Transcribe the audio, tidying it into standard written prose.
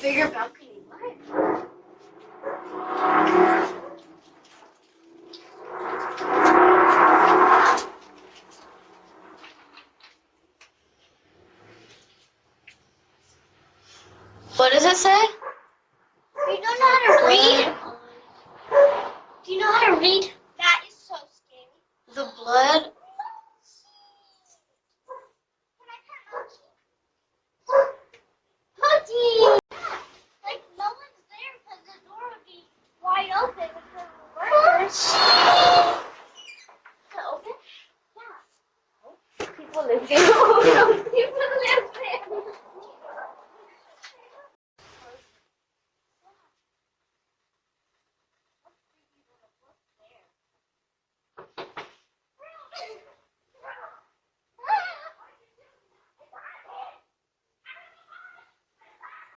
bigger balcony. What? What does it say? You don't know how to read? Do you know how to read? That is so scary. The blood